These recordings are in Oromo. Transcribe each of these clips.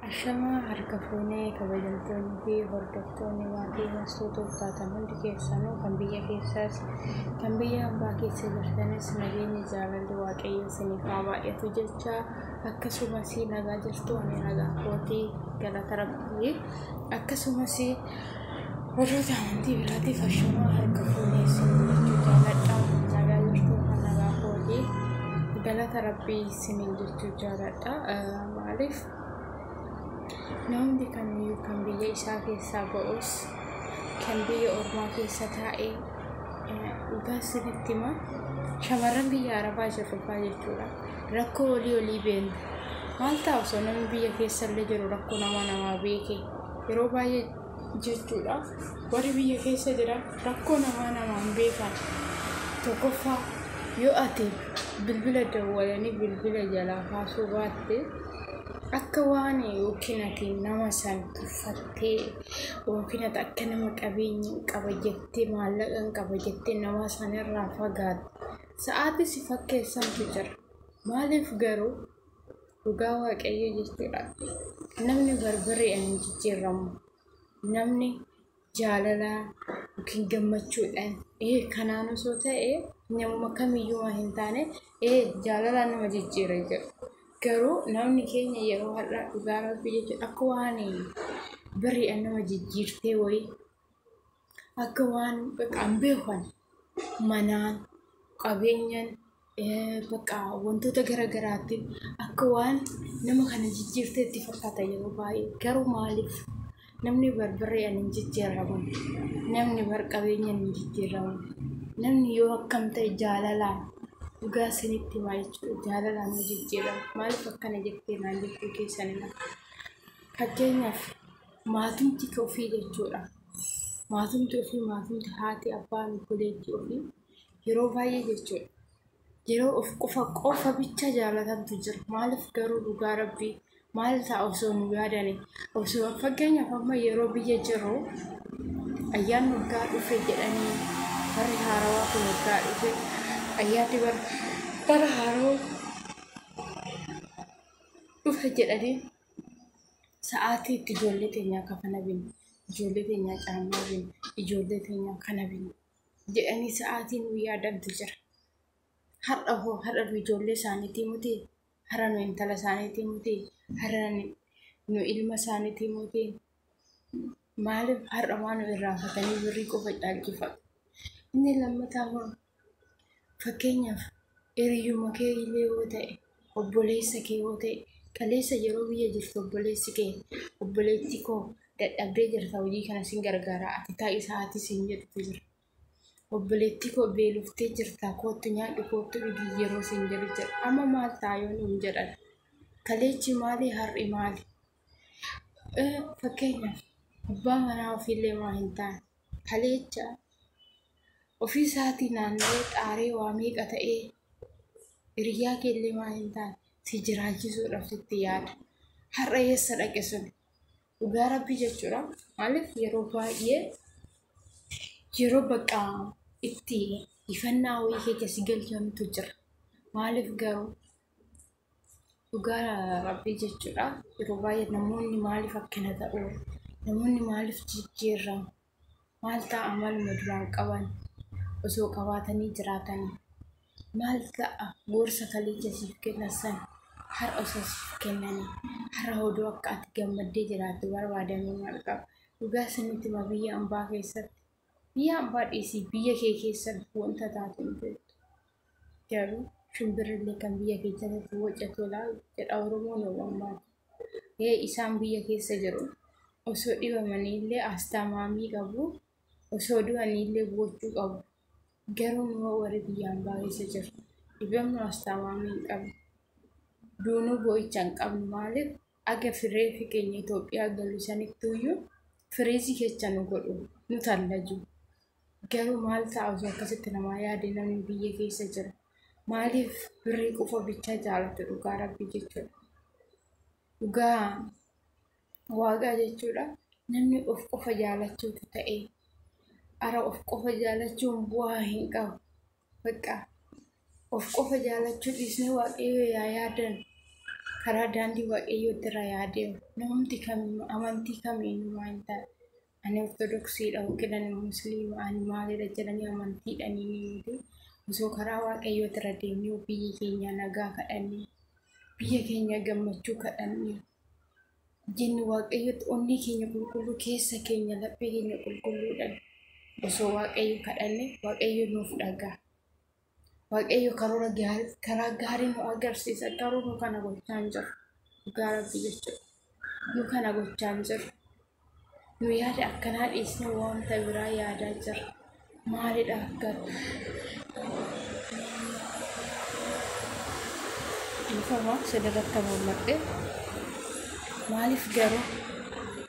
Ashama harka-fuunee kabajamtoonni fi hordoftoonni maatii massoota uffatan hundi keessanuu kan biyya keessaas kan biyya ambaa keessa jirtanis nageenyi jaalalli waaqayyo isiniif haa baay'atu jecha akkasumas nagaa jirtu ani nagaa kootii galata rabbii akkasumas warroota amantii biraatiif ashama harka-fuunee isiniif jechuu jaaladha nagaa jirtu kan nagaa kootii galata rabbii isiniif jechuu jaaladha maaliif namni kamiyyuu kan biyya isaa keessaa ba'us kan biyya ormaa keessa taa'ee dhugaa isinitti hima shamarran biyya arabaa jirru jechuudha rakkoo olii beenu maal ta'a osoo namni biyya keessa illee jiru rakkoo namaa beeke yeroo baay'ee jechuudha warri biyya keessa jiran rakkoo namaan beekan tokkoffaa yoo ati bilbila dawwalanii bilbila jalaa kaasuu baatte akka waan yookiin ati nama san tuffattee yookiin ati akka nama qabeenya qaba jettee maallaqa qaba jettee nama sanirraa fagaatu sa'aatii si fakkeessantu jira maaliif garuu dhugaa waaqayyo jechuudha namni barbaree ani jijjiiramu namni jaalalaan yookiin gammachuudhaan kanaan osoo ta'e nama kamiyyuu hin taane jaalalaan nama jijjiiree jira garuu namni keenya yeroo har'a dhugaa rabbii jechuudha akka waan bari'an nama jijjiirtee wayii akka waan baqqaan beekan manaan qabeenyaan wantoota garaagaraatiin akka waan nama kana jijjiirtee itti fakkaata yeroo baay'ee garuu maaliif namni barbareen hin jijjiiramu namni barqabeenyaan hin jijjiiramu namni yoo akkam ta'e jaalalaan dhugaa isinitti himaa jechuudha jaalalaan jijjiiramu maaliif akkana jettee naan jechuu keessanidha fakkeenyaaf maatumti ofii jechuudha maatumti ofii maatumti haati abbaan obboleettii ofii yeroo baay'ee jechuudha yeroo of qofa bicha jaalatantu jira maaliif garuu dhugaa rabbii maal ta'a osoo nu yaadane osoo fakkeenyaaf amma yeroo biyya jiru ayyaan waggaa dhufe jedhanii barri haarawaa kun waggaa dhufe ayyaati bara haaroo dhufe jedhanii sa'aatii itti ijoollee teenyaa kafana binu ijoollee teenyaa caammaa binu ijoollee teenyaa kana binu jedhanii sa'aatiin nu yaadantu jira har'a ijoollee isaaniitii muti har'a nu intala isaaniitii muti har'a nu ilma isaaniitii muti maaliif har'a waan nu irraanfatanii birrii qofa dhaalchifatu inni lammataa fakkeenyaaf hiriyyuma kee illee yoo ta'e obboleessa kee yoo ta'e kaleessa yeroo biyya jirtu obboleessi kee obboleettii koo dadhabdee jirta hojii kana sin gargaara ati taa'ii sa'aatii sin jedhutu jira obboleettii koo beeloftee jirta kootti nyaadhu kootti dhugii yeroo sin jedhu jira amma maal ta'a yoo nuun jedhan kaleechi maali har'i maali fakkeenyaaf abbaa manaa ofiillee maa hin taane kaleecha ofii isaatii naannoo xaaree waa meeqa ta'ee hiriyaa keellee maa hin taane si jiraachisuudhaaf sitti yaada har'a eessa dhaqe sun dhugaa rabbii jechuudha maaliif yeroo baay'ee yeroo bakka itti ifannaa wayii keessa si galchantu jira maaliif garuu dhugaa rabbii jechuudha yeroo baay'ee namoonni maaliif akkana ta'u namoonni maaliif jijjiiramu maal ta'a maluma duraan qaban osoo qabaatanii jiraatanii maal ta'a gorsa kaleessa siif kennan san har'a osoo siif kennanii har'a oduu akka ati gammaddee jiraattu barbaadamee maal qaba dhugaa isinitti hima biyya ambaa keessatti biyya ambaa dhiisii biyya kee keessatti wanta taate hin beektu garuu shimbirrillee kan biyya keessatti boca tolaa jedha oromoon waammaati isaan biyya keessa jiru osoo dhibamaniillee astaamaamii qabu osoo du'aniillee bochuu qabu garuu nu warri biyya ambaa keessa jiru dhibamnu astaamaamii hin qabu duunuu boo'icha hin qabnu maaliif aga firee fi keenya Itoophiyaa galu sanittuuyyuu firiizii keessa nu godhu nu tallaju garuu maal ta'a osoo akkasitti namaa yaade namni biyya keessa jira maaliif birrii qofa bicha jaalatu dhugaa rabbii jechuudha dhugaa waaqaa jechuudha namni of qofa jaalachuutu ta'e ara of qofa jaalachuun bu'aa hin qabu bakka of qofa jaalachuu dhiisnee waaqayyo yaa yaadan karaa daandii waaqayyootti irra yaadee namumti kamiin amantii kamiin waan ta'a. Ani ortodoksiidha yookiin ani musliima ani maalidha jedhanii amantiidhaan nuti osoo karaa waaqayyootti irra deemnee biyya keenya nagaa kadhannee biyya keenya gammachuu kadhannee jenni waaqayyootti onni keenya qulqulluu keessa keenya laphee keenya qulqulluudhaan osoo waaqayyo kadhannee waaqayyo nuuf dhagaa. Waaqayyo karaa gaarii nu agarsiisa garuu nu kana gochaa hin jiru. Dhugaa Rabbii jechuudha. Nu kana gochaa hin jiru. Nu yaada akkanaa dhiisnee wanta biraa yaadaa jira. Maalidha akkana? Infamaa sadarkaa mul'ate. Maaliif garuu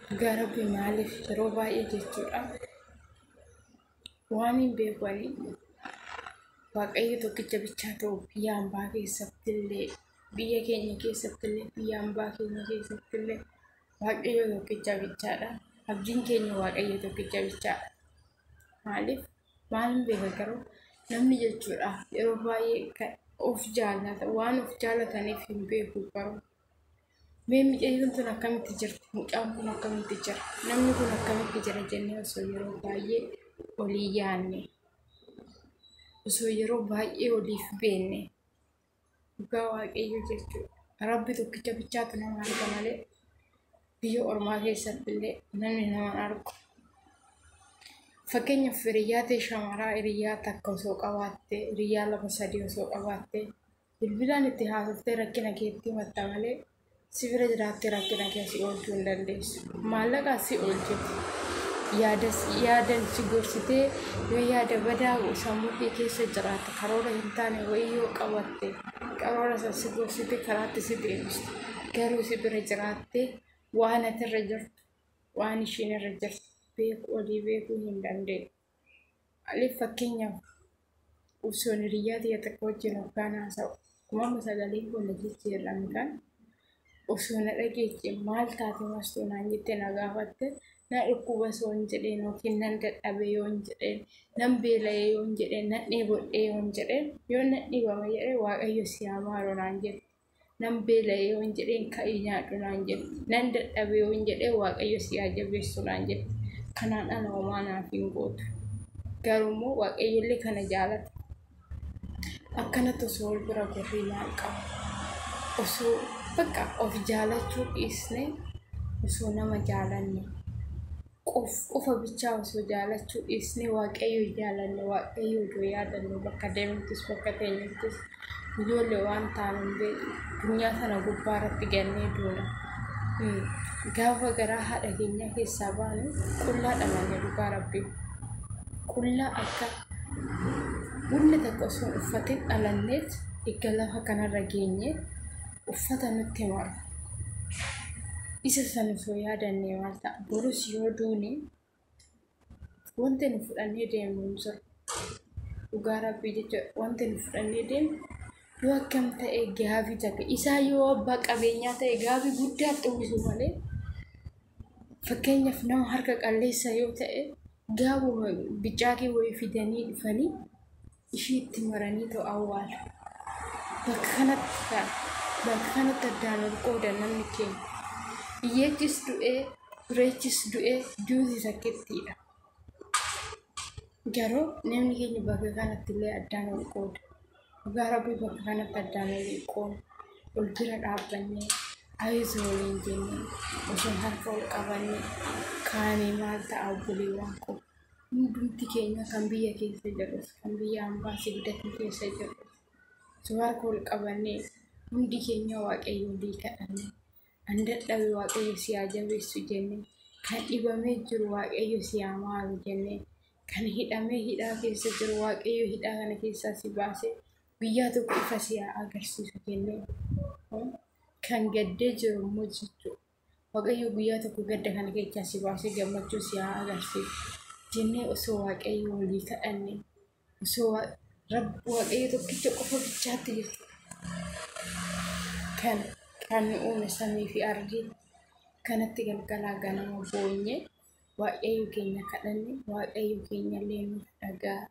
dhugaa Rabbii maaliif yeroo baay'ee jechuudha. Waan hin beekanii waaqayyo tokkicha bichaa ta'u biyya hambaa keessattillee biyya keenya keessattillee biyya hambaa keenya keessattillee waaqayyo tokkicha bichaadha. Abdiin keenya waaqayyo tokkicha bichaadha. Maaliif maalin beeka garuu namni jechuudha yeroo baay'ee of jaallata waan of jaallataniif hin beeku garuu mee miidhagina tun akkamitti jirti mucaan kun akkamitti jira namni kun akkamitti jira jennee osoo yeroo baay'ee olii yaanne osoo yeroo baay'ee oliif beenne dhugaa waaqayyo jechuudha. Rabbi tokkicha bichaatu nama arga malee biyya ormaa keessatti illee namni nama argu. Fakkeenyaaf hiriyaa ta'e shamaraa hiriyaa takka osoo qabaattee hiriyaa 2-3 osoo qabaattee bilbilaan itti haasoftee rakkina keetti himatta malee si bira jiraattee rakkina kee si oolchuu hin dandeessu. Maallaqaa si oolchiti. Yaadan si gorsitee yoo yaada badaa sammuu kee keessa jiraatte karoora hin taane wayii yoo qabatte karoora sana si gorsitee karaatti si deebistu. Garuu si bira jiraattee waan ati irra jirtu waan isheen irra jirtu beeku olii beekuu hin dandeenye. Maaliif fakkeenyaaf osoon hiriyaa ta'e takka wajjin hoggaan haasa'u uumama sagalee kun jijjiirran kan osoo na dhageeche maal taate mastuu naan jettee na gaafatte na dhukkuba osoo hin jedheen yookiin nan dadhabe yoo hin jedheen nan beela'ee yoo hin jedheen nan dheebodhee yoo hin jedheen yoo nan dhibame jedhee waaqayyo si haa maaru naan jette. Nan beela'ee yoo hin jedheen ka'ii nyaadhu naan jette. Nan dadhabe yoo hin jedheen waaqayyo si haa jabeessu naan jette. Kanaan ana homaa naaf hin gootu. Garuu immoo waaqayyo illee kana jaalata. Akkanatti osoo wal bira gorrii maal qabu. Osoo bakka of jaalachuu dhiisne osoo nama jaalanne. Qofa bichaa osoo jaalachuu dhiisne waaqayyo jaalanne waaqayyo odoo yaadanne bakka deemtus bakka teenyuttis ijoollee waan taanu dunyaa sana gubbaa irratti gannee duuna. Gaafa garaa haadha keenya keessaa baanu qullaa dhamanne dhugaa Rabbii. Qullaa akka wanni takka osoo uffateen dhalanneet egaa lafa kanarra geenye uffata nutti malu. Isa sana osoo yaadannee maal ta'a borus yoo duune wanti nu fudhannee deemnu hin jiru. Dhugaa Rabbii jechuudha wanti nu fudhannee deemnu yoo akkam ta'e gaabii takka isaa yoo abbaa qabeenyaa ta'e gaabii guddaa xummisu malee fakkeenyaaf nama harka qalleessa yoo ta'e gaabuma bicaakee wayii fidanii dhufanii ishee itti maranii ta'u awwaala. Bakka kanatti addaan ol qooda namni keenya. Hiyyeechis du'ee dureechis du'ee duuti takkittiidha. Garuu namni keenya bakka kanatti illee addaan ol qooda. Dhugaa Rabbii bakka kanatti addaan ol qooda. Ol bira dhaabbannee ayisoo waliin jennee osoo harka ol qabannee kaanee maal ta'a obboleewwan koo. Hundumti keenya kan biyya keessa jirus kan biyya hambaa sigdatti keessa jirus osoo harka ol qabannee hundi keenya waaqayyo olii kadhannee an dadhabe waaqayyo si haa jabeessu jennee kan dhibamee jiru waaqayyo si haa maaru jennee kan hidhamee hidhaa keessa jiru waaqayyo hidhaa kana keessaa si baasee biyyaa tokko ifa si haa agarsiisu jennee kan gaddee jiru immoo jechuudha. Waaqayyo guyyaa tokko gadda kana keessaa si baasee gammachuu si haa agarsiisu jennee osoo waaqayyo olii kadhannee osoo waaqayyo tokkicha qofa bichaatti jirtu kan uume samii fi ardii kanatti galgalaa ganama boonye waaqayyo keenya kadhanne waaqayyo keenya illee nuuf dhagaa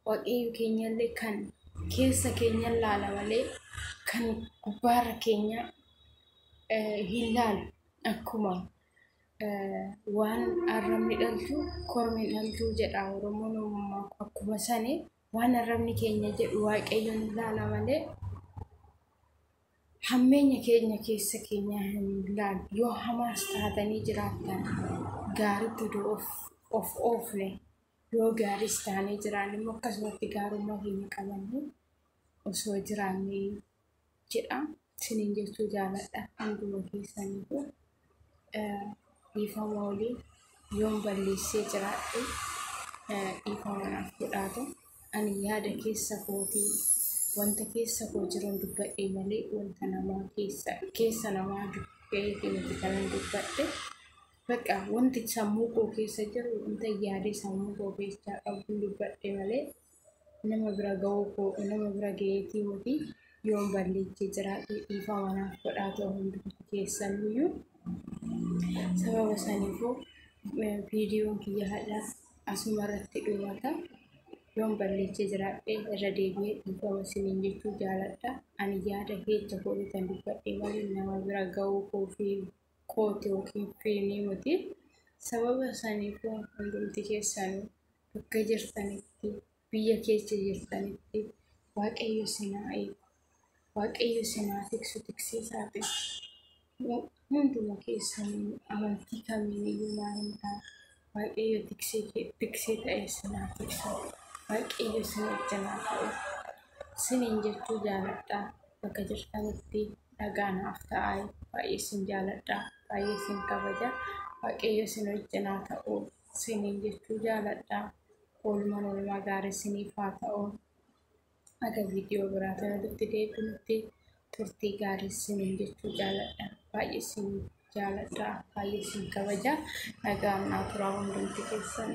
waaqayyo keenya illee kan keessa keenya laala malee kan gubbaarra keenya hilal akkuma waan arrabni dhalchu kormi dhalchu jedha Oromoon akkuma sani waan arrabni keenya jedhu Waaqayyoon ilaala malee hammeenya keenya keessa keenya hin ilaal yoo hamaas taatanii jiraatan gaariitu of oofne yoo gaaris taanee jiraanne immoo akkasumatti gaarummaa keenya qabanne osoo jiraannee jedha sinin jechuu jaaladha hunduma keessaniitu dhiifama olii yoon balleessee jiraadhe dhiifama naaf godhaatu ani yaada keessa kootii wanta keessa koo jiran dubbadhe malee wanta namaa keessa namaa dubbee miti kanan dubbadhe bakka wanti sammuu koo keessa jiru wanta yaadee sammuu koo keessaa qabu dubbadhe malee nama bira ga'eetii miti yoon balleessee jiraadhe dhiifama naaf godhaatu hunduma keessaniyyuu sababa saniifuu viidiyoon kiyya hadhaa asuma irratti dhumata yoon balleessee jiraadhe irra deebi'ee dhiifama isiniin jechuu jaaladha ani yaada keessa kootan dubbadhe malee nama bira ga'uu kooti yookiin fiinii miti sababa saniifuu hundumti keessanuu bakka jirtanitti biyya keessa jirtanitti Waaqayyo sinaa eegu Waaqayyo sinaa tiksu tiksiisaati hunduma keessanii amantii kamiiniyyuu maa hin taane Waaqayyo tiksee ta'e sinaa tiksu Waaqayyo sin wajjinaa ta'u siniin jechuu jaaladha bakka jirtanitti dhagaa naaf ta'aa baay'ee sin jaaladha baay'ee sin kabaja Waaqayyo sin wajjinaa ta'u siniin jechuu jaaladha oolmaa gaarii siniif haa ta'u aga viidiyoo biraatan walitti deebinutti turtii gaarii siniin jechuu jaaladha baay'ee sin jaaladha baay'ee sin kabaja nagaan naa turaa hundumti keessan